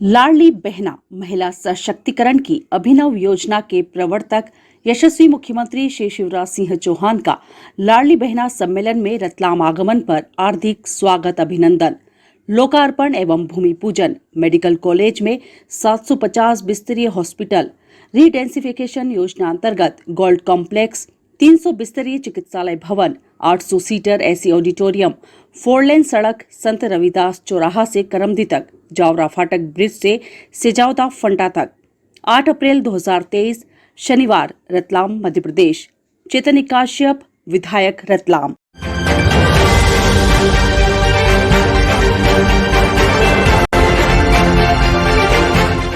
लाडली बहना महिला सशक्तिकरण की अभिनव योजना के प्रवर्तक यशस्वी मुख्यमंत्री श्री शिवराज सिंह चौहान का लाडली बहना सम्मेलन में रतलाम आगमन पर हार्दिक स्वागत अभिनंदन। लोकार्पण एवं भूमि पूजन। मेडिकल कॉलेज में 750 बिस्तरीय हॉस्पिटल, रीडेंसिफिकेशन योजना अंतर्गत गोल्ड कॉम्प्लेक्स, 300 बिस्तरीय चिकित्सालय भवन, 800 सीटर एसी ऑडिटोरियम, 4 लेन सड़क संत रविदास चौराहा से करमदी तक, जावरा फाटक ब्रिज से सिजावदा फंटा तक। 8 अप्रैल 2023 शनिवार, रतलाम, मध्य प्रदेश। चेतन काश्यप, विधायक, रतलाम।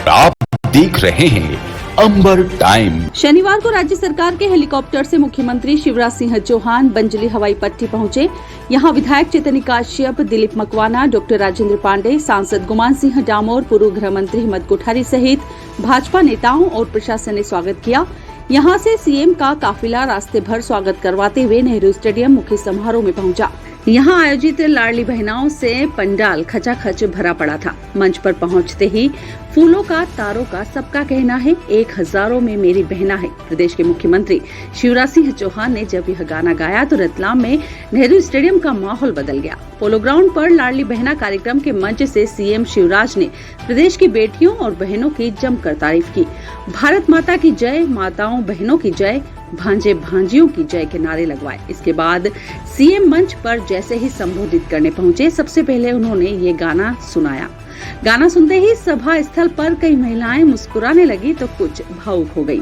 आप देख रहे हैं अंबर टाइम। शनिवार को राज्य सरकार के हेलीकॉप्टर से मुख्यमंत्री शिवराज सिंह चौहान बंजली हवाई पट्टी पहुंचे। यहां विधायक चेतन काश्यप, दिलीप मकवाना, डॉक्टर राजेंद्र पांडे, सांसद गुमान सिंह डामोर, पूर्व गृह मंत्री हिम्मत कोठारी सहित भाजपा नेताओं और प्रशासन ने स्वागत किया। यहां से सीएम का काफिला रास्ते भर स्वागत करवाते हुए नेहरू स्टेडियम मुख्य समारोह में पहुंचा। यहां आयोजित लाडली बहनाओं से पंडाल खचाखच भरा पड़ा था। मंच पर पहुंचते ही फूलों का, तारों का सबका कहना है, एक हजारों में मेरी बहना है। प्रदेश के मुख्यमंत्री शिवराज सिंह चौहान ने जब यह गाना गाया तो रतलाम में नेहरू स्टेडियम का माहौल बदल गया। पोलो ग्राउंड पर लाडली बहना कार्यक्रम के मंच से सीएम शिवराज ने प्रदेश की बेटियों और बहनों की जमकर तारीफ की। भारत माता की जय, माताओं बहनों की जय, भांजे भांजियों की जय के नारे लगवाए। इसके बाद सीएम मंच पर जैसे ही संबोधित करने पहुंचे, सबसे पहले उन्होंने ये गाना सुनाया। गाना सुनते ही सभा स्थल पर कई महिलाएं मुस्कुराने लगी तो कुछ भावुक हो गई।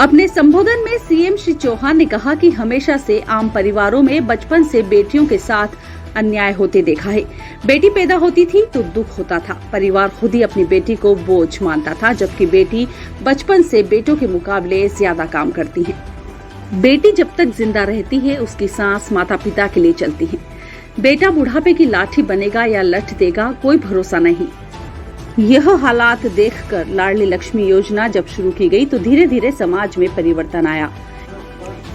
अपने संबोधन में सीएम श्री चौहान ने कहा कि हमेशा से आम परिवारों में बचपन से बेटियों के साथ अन्याय होते देखा है। बेटी पैदा होती थी तो दुख होता था। परिवार खुद ही अपनी बेटी को बोझ मानता था, जबकि बेटी बचपन से बेटों के मुकाबले ज्यादा काम करती है। बेटी जब तक जिंदा रहती है, उसकी सांस माता पिता के लिए चलती है। बेटा बुढ़ापे की लाठी बनेगा या लठ देगा, कोई भरोसा नहीं। यह हालात देखकर लाडली लक्ष्मी योजना जब शुरू की गई तो धीरे धीरे समाज में परिवर्तन आया।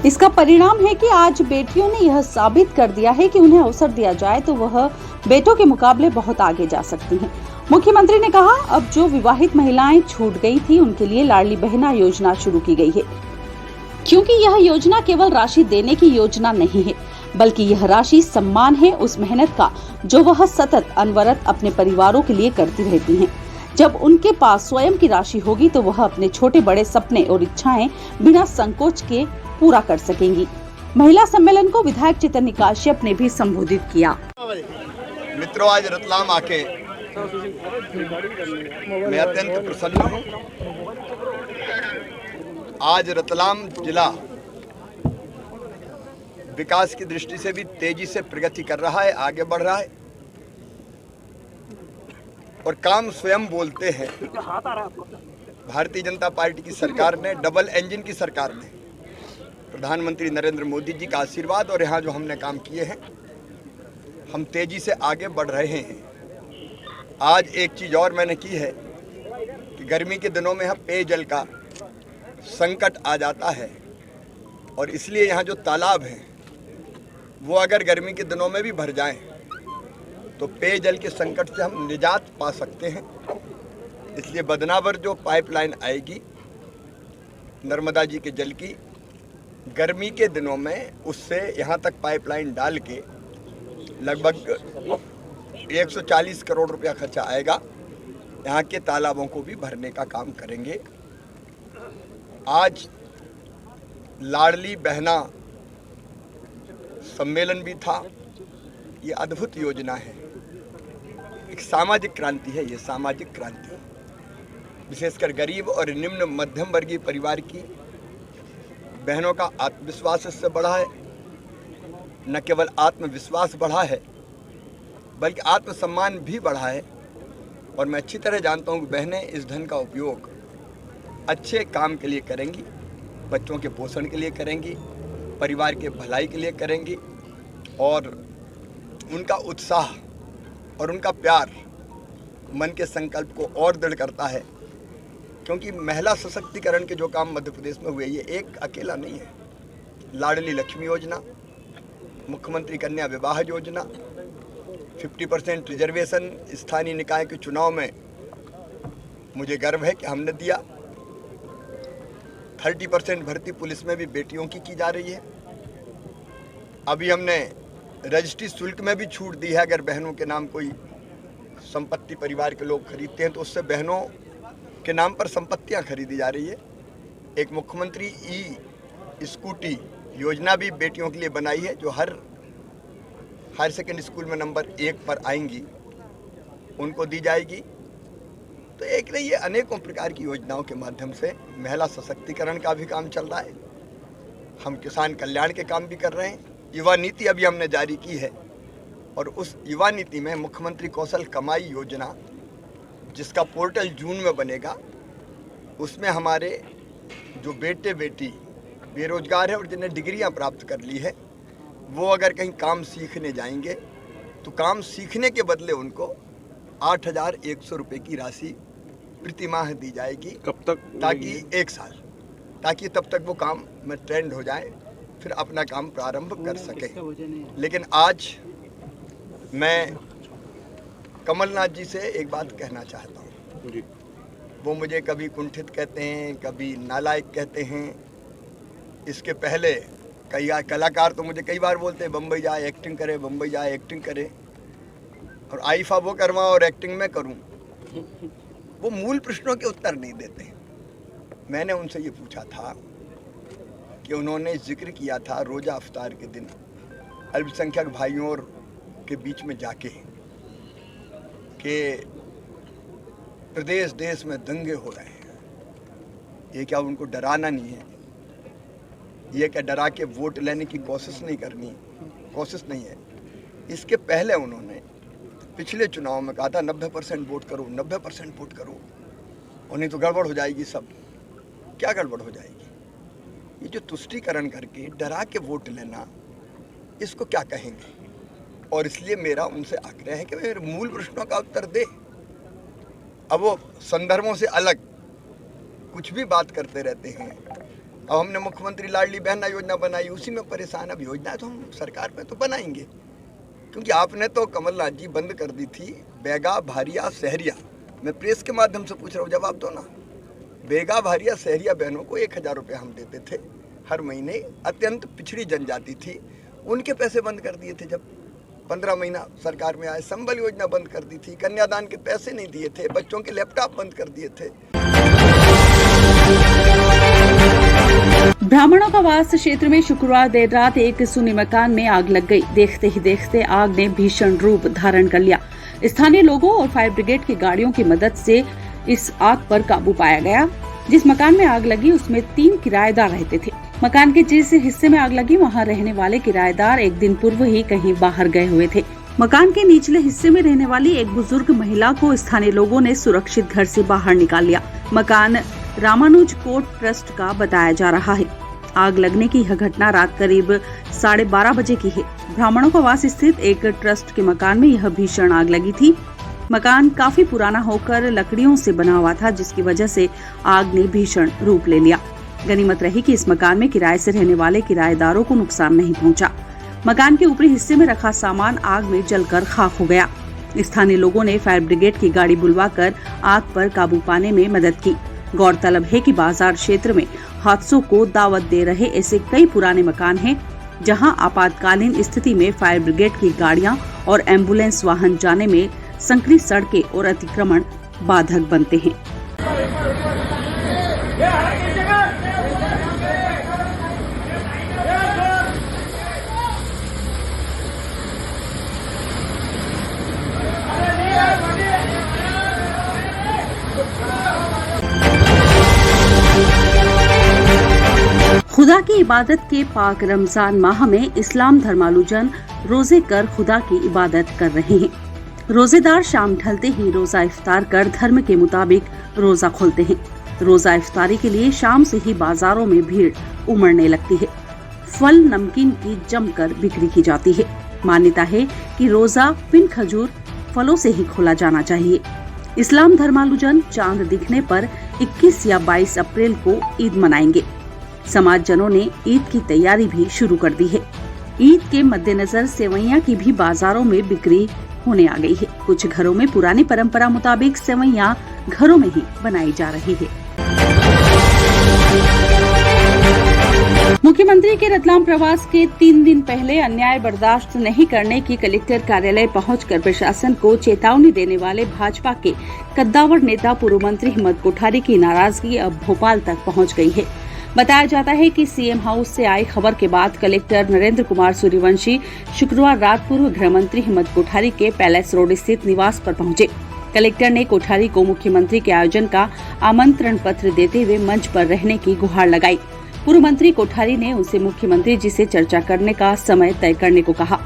इसका परिणाम है कि आज बेटियों ने यह साबित कर दिया है कि उन्हें अवसर दिया जाए तो वह बेटों के मुकाबले बहुत आगे जा सकती हैं। मुख्यमंत्री ने कहा, अब जो विवाहित महिलाएं छूट गई थी उनके लिए लाडली बहना योजना शुरू की गई है, क्योंकि यह योजना केवल राशि देने की योजना नहीं है, बल्कि यह राशि सम्मान है उस मेहनत का जो वह सतत अनवरत अपने परिवारों के लिए करती रहती हैं। जब उनके पास स्वयं की राशि होगी तो वह अपने छोटे बड़े सपने और इच्छाएं बिना संकोच के पूरा कर सकेंगी। महिला सम्मेलन को विधायक चेतन काश्यप ने भी संबोधित किया। मित्रों, आज रतलाम आके मैं अत्यंत प्रसन्न हूँ। आज रतलाम जिला विकास की दृष्टि से भी तेजी से प्रगति कर रहा है, आगे बढ़ रहा है और काम स्वयं बोलते हैं। भारतीय जनता पार्टी की सरकार ने, डबल इंजन की सरकार ने, प्रधानमंत्री नरेंद्र मोदी जी का आशीर्वाद और यहाँ जो हमने काम किए हैं, हम तेजी से आगे बढ़ रहे हैं। आज एक चीज़ और मैंने की है कि गर्मी के दिनों में यहाँ पेयजल का संकट आ जाता है और इसलिए यहाँ जो तालाब हैं वो अगर गर्मी के दिनों में भी भर जाएं तो पेयजल के संकट से हम निजात पा सकते हैं। इसलिए बदनावर जो पाइपलाइन आएगी नर्मदा जी के जल की, गर्मी के दिनों में उससे यहाँ तक पाइपलाइन डाल के लगभग 140 करोड़ रुपया खर्चा आएगा। यहाँ के तालाबों को भी भरने का काम करेंगे। आज लाडली बहना सम्मेलन भी था। ये अद्भुत योजना है, एक सामाजिक क्रांति है। ये सामाजिक क्रांति विशेषकर गरीब और निम्न मध्यम वर्गीय परिवार की बहनों का आत्मविश्वास इससे बढ़ा है। न केवल आत्मविश्वास बढ़ा है बल्कि आत्मसम्मान भी बढ़ा है। और मैं अच्छी तरह जानता हूँ कि बहनें इस धन का उपयोग अच्छे काम के लिए करेंगी, बच्चों के पोषण के लिए करेंगी, परिवार के भलाई के लिए करेंगी और उनका उत्साह और उनका प्यार मन के संकल्प को और दृढ़ करता है, क्योंकि महिला सशक्तिकरण के जो काम मध्य प्रदेश में हुए, ये एक अकेला नहीं है। लाडली लक्ष्मी योजना, मुख्यमंत्री कन्या विवाह योजना, 50% रिजर्वेशन स्थानीय निकाय के चुनाव में मुझे गर्व है कि हमने दिया। 30% भर्ती पुलिस में भी बेटियों की जा रही है। अभी हमने रजिस्ट्री शुल्क में भी छूट दी है। अगर बहनों के नाम कोई संपत्ति परिवार के लोग खरीदते हैं तो उससे बहनों के नाम पर संपत्तियां खरीदी जा रही है। एक मुख्यमंत्री ई स्कूटी योजना भी बेटियों के लिए बनाई है, जो हर हायर सेकेंडरी स्कूल में नंबर 1 पर आएंगी उनको दी जाएगी। तो एक नहीं, ये अनेकों प्रकार की योजनाओं के माध्यम से महिला सशक्तिकरण का भी काम चल रहा है। हम किसान कल्याण के काम भी कर रहे हैं। युवा नीति अभी हमने जारी की है, और उस युवा नीति में मुख्यमंत्री कौशल कमाई योजना, जिसका पोर्टल जून में बनेगा, उसमें हमारे जो बेटे बेटी बेरोजगार है और जिन्हें डिग्रियां प्राप्त कर ली है, वो अगर कहीं काम सीखने जाएंगे तो काम सीखने के बदले उनको 8,100 रुपये की राशि प्रति माह दी जाएगी। कब तक? ताकि 1 साल, ताकि तब तक वो काम में ट्रेंड हो जाए, फिर अपना काम प्रारंभ कर सके। लेकिन आज मैं कमलनाथ जी से एक बात कहना चाहता हूँ। वो मुझे कभी कुंठित कहते हैं, कभी नालायक कहते हैं। इसके पहले कई कलाकार तो मुझे कई बार बोलते हैं बम्बई जाए एक्टिंग करे, बम्बई जाए एक्टिंग करे, और आईफा वो करवाऊँ और एक्टिंग में करूँ। वो मूल प्रश्नों के उत्तर नहीं देते। मैंने उनसे ये पूछा था कि उन्होंने जिक्र किया था रोज़ा अफ्तार के दिन अल्पसंख्यक भाइयों और के बीच में जाके कि प्रदेश देश में दंगे हो रहे हैं, ये क्या उनको डराना नहीं है? ये क्या डरा के वोट लेने की कोशिश नहीं है? इसके पहले उन्होंने पिछले चुनाव में कहा था 90% वोट करो, 90% वोट करो, और नहीं तो गड़बड़ हो जाएगी सब। क्या गड़बड़ हो जाएगी? ये जो तुष्टीकरण करके डरा के वोट लेना, इसको क्या कहेंगे? और इसलिए मेरा उनसे आग्रह है कि मेरे मूल प्रश्नों का उत्तर दे। अब वो संदर्भों से अलग कुछ भी बात करते रहते हैं। अब हमने मुख्यमंत्री लाडली बहना योजना बनाई, उसी में परेशान। अब योजना तो हम सरकार में तो बनाएंगे, क्योंकि आपने तो कमलनाथ जी बंद कर दी थी बेगा भारिया सहरिया। मैं प्रेस के माध्यम से पूछ रहा हूँ, जवाब दो ना। बेगा भारिया सहरिया बहनों को 1,000 रुपये हम देते थे हर महीने। अत्यंत पिछड़ी जनजाति थी, उनके पैसे बंद कर दिए थे। जब 15 महीना सरकार में आए, संबल योजना बंद कर दी थी, कन्यादान के पैसे नहीं दिए थे, बच्चों के लैपटॉप बंद कर दिए थे। ब्राह्मणों का वास क्षेत्र में शुक्रवार देर रात एक सुन्नी मकान में आग लग गई। देखते ही देखते आग ने भीषण रूप धारण कर लिया। स्थानीय लोगों और फायर ब्रिगेड की गाड़ियों की मदद से इस आग पर काबू पाया गया। जिस मकान में आग लगी उसमें 3 किराएदार रहते थे। मकान के जिस हिस्से में आग लगी वहां रहने वाले किराएदार एक दिन पूर्व ही कहीं बाहर गए हुए थे। मकान के निचले हिस्से में रहने वाली एक बुजुर्ग महिला को स्थानीय लोगों ने सुरक्षित घर से बाहर निकाल लिया। मकान रामानुज कोर्ट ट्रस्ट का बताया जा रहा है। आग लगने की यह घटना रात करीब 12:30 बजे की है। ब्राह्मणों का वास स्थित एक ट्रस्ट के मकान में यह भीषण आग लगी थी। मकान काफी पुराना होकर लकड़ियों से बना हुआ था, जिसकी वजह से आग ने भीषण रूप ले लिया। गनीमत रही कि इस मकान में किराए से रहने वाले किराएदारों को नुकसान नहीं पहुंचा। मकान के ऊपरी हिस्से में रखा सामान आग में जलकर खाक हो गया। स्थानीय लोगों ने फायर ब्रिगेड की गाड़ी बुलवाकर आग पर काबू पाने में मदद की। गौरतलब है कि बाजार क्षेत्र में हादसों को दावत दे रहे ऐसे कई पुराने मकान हैं, जहां आपातकालीन स्थिति में फायर ब्रिगेड की गाड़ियां और एम्बुलेंस वाहन जाने में संकरी सड़कें और अतिक्रमण बाधक बनते हैं। खुदा की इबादत के पाक रमजान माह में इस्लाम धर्मालुजन रोजे कर खुदा की इबादत कर रहे हैं। रोजेदार शाम ढलते ही रोजा इफ्तार कर धर्म के मुताबिक रोजा खोलते हैं। रोजा इफ्तारी के लिए शाम से ही बाजारों में भीड़ उमड़ने लगती है। फल नमकीन की जमकर बिक्री की जाती है। मान्यता है कि रोजा बिन खजूर फलों से ही खोला जाना चाहिए। इस्लाम धर्मालुजन चांद दिखने पर 21 या 22 अप्रैल को ईद मनाएंगे। समाजजनों ने ईद की तैयारी भी शुरू कर दी है। ईद के मद्देनजर सेवैयां की भी बाजारों में बिक्री होने आ गई है। कुछ घरों में पुरानी परंपरा मुताबिक सेवैयां घरों में ही बनाई जा रही है। मुख्यमंत्री के रतलाम प्रवास के 3 दिन पहले अन्याय बर्दाश्त नहीं करने की कलेक्टर कार्यालय पहुंचकर प्रशासन को चेतावनी देने वाले भाजपा के कद्दावर नेता पूर्व मंत्री हिम्मत कोठारी की नाराजगी अब भोपाल तक पहुंच गई है। बताया जाता है कि सीएम हाउस से आई खबर के बाद कलेक्टर नरेंद्र कुमार सूर्यवंशी शुक्रवार रात पूर्व गृह मंत्री हिम्मत कोठारी के पैलेस रोड स्थित निवास पर पहुंचे। कलेक्टर ने कोठारी को मुख्यमंत्री के आयोजन का आमंत्रण पत्र देते हुए मंच पर रहने की गुहार लगाई। पूर्व मंत्री कोठारी ने उनसे मुख्यमंत्री जी से चर्चा करने का समय तय करने को कहा।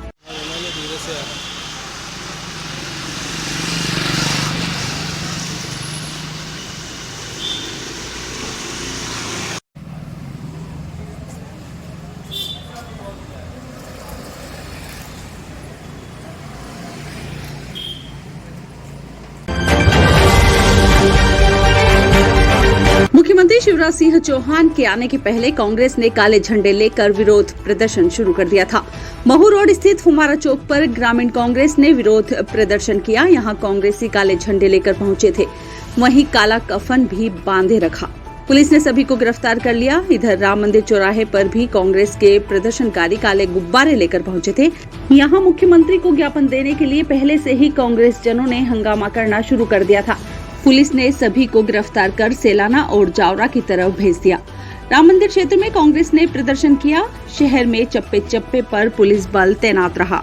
मुख्यमंत्री शिवराज सिंह चौहान के आने के पहले कांग्रेस ने काले झंडे लेकर विरोध प्रदर्शन शुरू कर दिया था। महू रोड स्थित फुमारा चौक पर ग्रामीण कांग्रेस ने विरोध प्रदर्शन किया। यहां कांग्रेसी काले झंडे लेकर पहुंचे थे, वहीं काला कफन भी बांधे रखा। पुलिस ने सभी को गिरफ्तार कर लिया। इधर राम मंदिर चौराहे पर भी कांग्रेस के प्रदर्शनकारी काले गुब्बारे लेकर पहुंचे थे। यहां मुख्यमंत्री को ज्ञापन देने के लिए पहले से ही कांग्रेस जनों ने हंगामा करना शुरू कर दिया था। पुलिस ने सभी को गिरफ्तार कर सेलाना और जावरा की तरफ भेज दिया। राम मंदिर क्षेत्र में कांग्रेस ने प्रदर्शन किया। शहर में चप्पे चप्पे पर पुलिस बल तैनात रहा।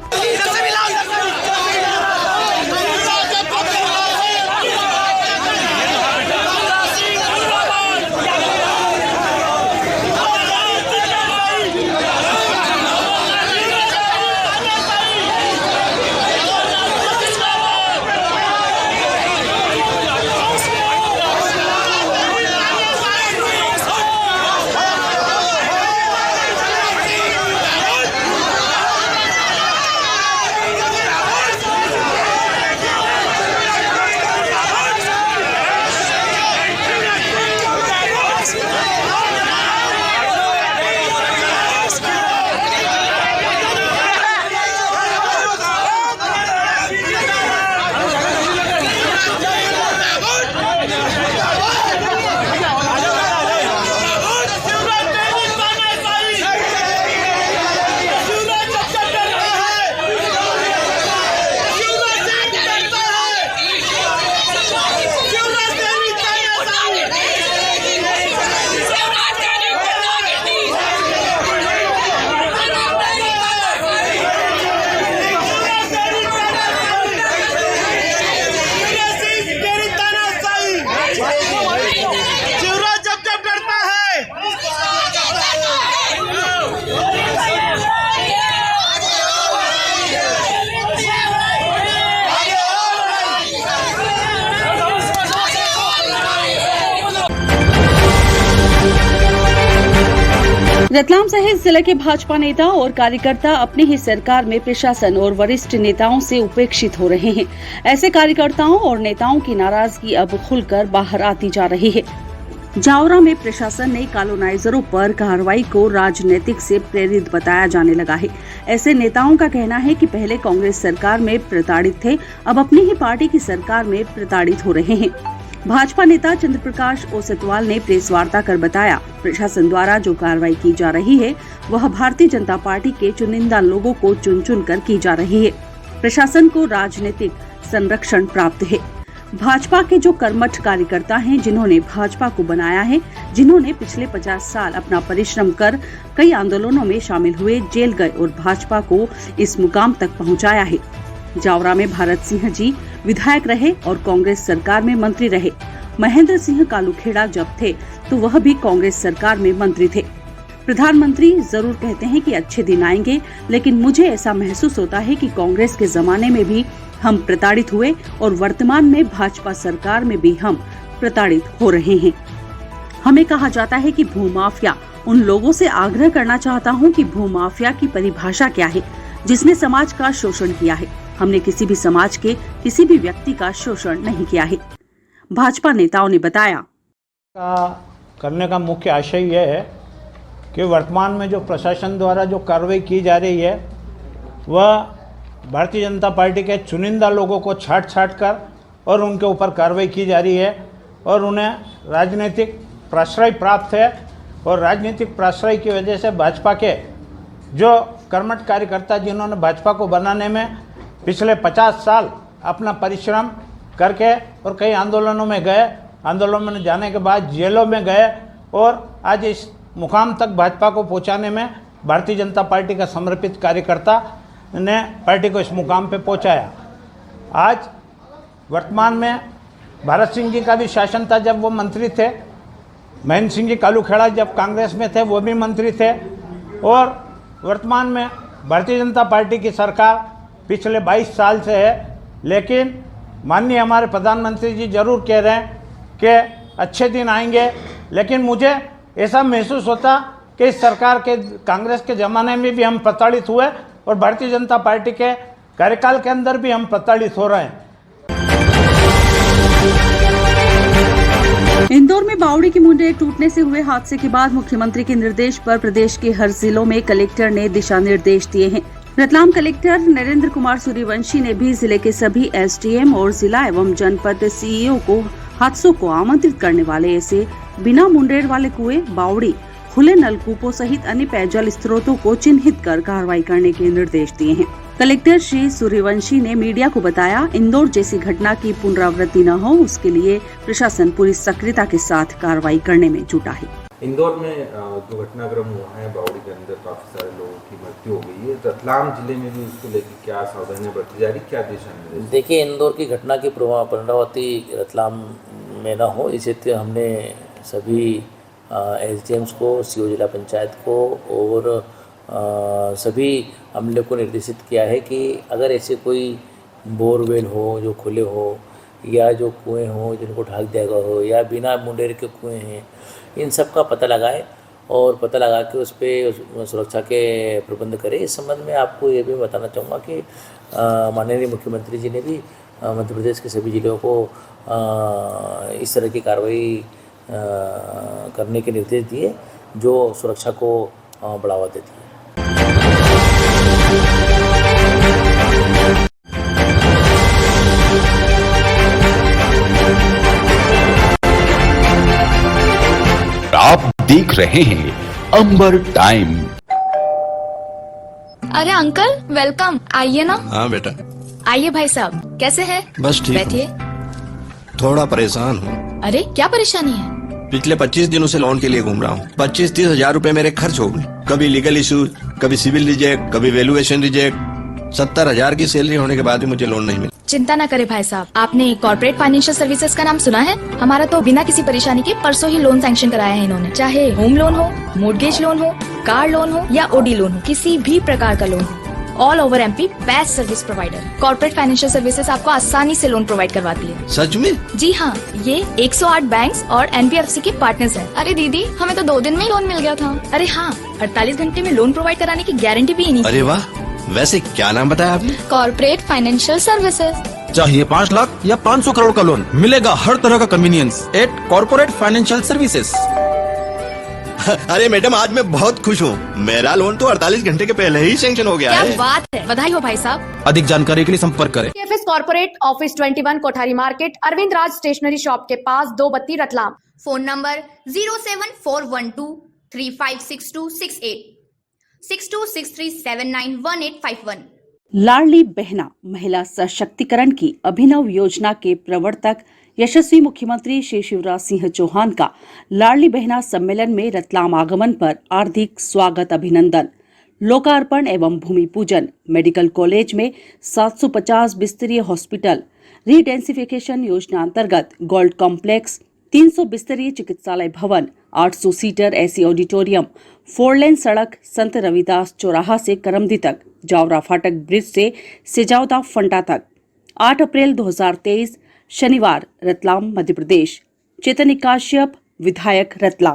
रतलाम सहित जिले के भाजपा नेता और कार्यकर्ता अपनी ही सरकार में प्रशासन और वरिष्ठ नेताओं से उपेक्षित हो रहे हैं। ऐसे कार्यकर्ताओं और नेताओं की नाराजगी अब खुलकर बाहर आती जा रही है। जावरा में प्रशासन ने कॉलोनाइजरों पर कार्रवाई को राजनीतिक से प्रेरित बताया जाने लगा है। ऐसे नेताओं का कहना है कि पहले कांग्रेस सरकार में प्रताड़ित थे, अब अपनी ही पार्टी की सरकार में प्रताड़ित हो रहे हैं। भाजपा नेता चंद्र प्रकाश ओसतवाल ने प्रेस वार्ता कर बताया, प्रशासन द्वारा जो कार्रवाई की जा रही है वह भारतीय जनता पार्टी के चुनिंदा लोगों को चुन चुन कर की जा रही है। प्रशासन को राजनीतिक संरक्षण प्राप्त है। भाजपा के जो कर्मठ कार्यकर्ता हैं, जिन्होंने भाजपा को बनाया है, जिन्होंने पिछले 50 साल अपना परिश्रम कर कई आंदोलनों में शामिल हुए, जेल गए और भाजपा को इस मुकाम तक पहुंचाया है। जावरा में भारत सिंह जी विधायक रहे और कांग्रेस सरकार में मंत्री रहे। महेंद्र सिंह कालूखेड़ा जब थे तो वह भी कांग्रेस सरकार में मंत्री थे। प्रधानमंत्री जरूर कहते हैं कि अच्छे दिन आएंगे, लेकिन मुझे ऐसा महसूस होता है कि कांग्रेस के जमाने में भी हम प्रताड़ित हुए और वर्तमान में भाजपा सरकार में भी हम प्रताड़ित हो रहे हैं। हमें कहा जाता है कि भूमाफिया, उन लोगों से आग्रह करना चाहता हूं कि भूमाफिया की परिभाषा क्या है। जिसने समाज का शोषण किया है। हमने किसी भी समाज के किसी भी व्यक्ति का शोषण नहीं किया है। भाजपा नेताओं ने बताया करने का मुख्य आशय यह है कि वर्तमान में जो प्रशासन द्वारा जो कार्रवाई की जा रही है वह भारतीय जनता पार्टी के चुनिंदा लोगों को छांट कर और उनके ऊपर कार्रवाई की जा रही है और उन्हें राजनीतिक प्रश्रय प्राप्त है और राजनीतिक प्रश्रय की वजह से भाजपा के जो कर्मठ कार्यकर्ता जिन्होंने भाजपा को बनाने में पिछले 50 साल अपना परिश्रम करके और कई आंदोलनों में गए, आंदोलनों में जाने के बाद जेलों में गए और आज इस मुकाम तक भाजपा को पहुंचाने में भारतीय जनता पार्टी का समर्पित कार्यकर्ता ने पार्टी को इस मुकाम पे पहुंचाया। आज वर्तमान में भारत सिंह जी का भी शासन था जब वो मंत्री थे, महेंद्र सिंह जी कालूखेड़ा जब कांग्रेस में थे वो भी मंत्री थे और वर्तमान में भारतीय जनता पार्टी की सरकार पिछले 22 साल से है। लेकिन माननीय हमारे प्रधानमंत्री जी जरूर कह रहे हैं कि अच्छे दिन आएंगे, लेकिन मुझे ऐसा महसूस होता कि इस सरकार के कांग्रेस के ज़माने में भी हम प्रताड़ित हुए और भारतीय जनता पार्टी के कार्यकाल के अंदर भी हम प्रताड़ित हो रहे हैं। इंदौर में बावड़ी की मुंडेर टूटने से हुए हादसे के बाद मुख्यमंत्री के निर्देश पर प्रदेश के हर जिलों में कलेक्टर ने दिशा निर्देश दिए हैं। रतलाम कलेक्टर नरेंद्र कुमार सूर्यवंशी ने भी जिले के सभी एसडीएम और जिला एवं जनपद सीईओ को हादसों को आमंत्रित करने वाले ऐसे बिना मुंडेर वाले कुएं, बावड़ी, खुले नलकूपों सहित अन्य पेयजल स्रोतों को चिन्हित कर कार्रवाई करने के निर्देश दिए हैं। कलेक्टर श्री सूर्यवंशी ने मीडिया को बताया, इंदौर जैसी घटना की पुनरावृत्ति न हो, उसके लिए प्रशासन पूरी सक्रियता के साथ कार्रवाई करने में जुटा है। इंदौर में जो घटनाक्रम हुआ है, बावड़ी के अंदर काफी सारे लोगों की मृत्यु हो गई है। रतलाम जिले में भी इसको लेकर क्या सावधानियां बरती जा रही, क्या दिशा निर्देश? देखिए, इंदौर की घटना की पुनरावृत्ति रतलाम में न हो, इसलिए हमने सभी एसडीएम्स को, सीओ जिला पंचायत को और सभी अमले को निर्देशित किया है कि अगर ऐसे कोई बोरवेल हो जो खुले हो या जो कुएं हो जिनको ढक दिया गया हो या बिना मुंडेर के कुएं हैं, इन सब का पता लगाए और पता लगा के उस पर सुरक्षा के प्रबंध करें। इस संबंध में आपको ये भी बताना चाहूँगा कि माननीय मुख्यमंत्री जी ने भी मध्य प्रदेश के सभी जिलों को इस तरह की कार्रवाई करने के निर्देश दिए जो सुरक्षा को बढ़ावा देती है। आप देख रहे हैं अंबर टाइम। अरे अंकल, वेलकम। आइए ना। हाँ बेटा। आइए भाई साहब, कैसे हैं? बस ठीक। बैठिए। थोड़ा परेशान हूँ। अरे क्या परेशानी है? पिछले 25 दिनों से लोन के लिए घूम रहा हूँ। 25-30 हजार रूपए मेरे खर्च हो गए। कभी लीगल इशू, कभी सिविल रिजेक्ट, कभी वैल्यूएशन रिजेक्ट। 70,000 की सैलरी होने के बाद भी मुझे लोन नहीं मिला। चिंता न करें भाई साहब, आपने कॉर्पोरेट फाइनेंशियल सर्विसेज का नाम सुना है? हमारा तो बिना किसी परेशानी के परसों ही लोन सैंक्शन कराया है इन्होंने। चाहे होम लोन हो, मोर्गेज लोन हो, कार लोन हो या ओडी लोन हो, किसी भी प्रकार का लोन हो, all over MP best service provider. Corporate financial services आपको आसानी से लोन प्रोवाइड करवाती है। सच में? जी हाँ, ये 108 बैंक्स और एनबीएफसी के पार्टनर्स हैं। अरे दीदी, हमें तो 2 दिन में ही लोन मिल गया था। अरे हाँ, 48 घंटे में लोन प्रोवाइड कराने की गारंटी भी इन्हीं की। अरे वाह, वैसे क्या नाम बताया आपने? Corporate financial services. चाहिए 5 लाख या 500 करोड़ का लोन, मिलेगा हर तरह का convenience at corporate financial services. अरे मैडम, आज मैं बहुत खुश हूँ। मेरा लोन तो 48 घंटे के पहले ही सैंक्शन हो गया है। क्या बात है, बधाई हो भाई साहब। अधिक जानकारी के लिए संपर्क करें। FS corporate office 21 Kothari market, Arvind Raj stationery shop के पास, 232 रतलाम। Phone number 07412356268 6263791851। लाडली बहना महिला सशक्तिकरण की अभिनव योजना के प्रवर्तक यशस्वी मुख्यमंत्री श्री शिवराज सिंह चौहान का लाडली बहना सम्मेलन में रतलाम आगमन पर हार्दिक स्वागत, अभिनंदन। लोकार्पण एवं भूमि पूजन। मेडिकल कॉलेज में 750 बिस्तरीय हॉस्पिटल, रीडेंसिफिकेशन योजना अंतर्गत गोल्ड कॉम्प्लेक्स, 300 बिस्तरीय चिकित्सालय भवन, 800 सीटर एसी ऑडिटोरियम, 4 लेन सड़क संत रविदास चौराहा से करमदी तक, जावरा फाटक ब्रिज से सिजावदा फंटा तक। 8 अप्रैल 2023 शनिवार, रतलाम, मध्य प्रदेश। चेतन काश्यप, विधायक, रतलाम।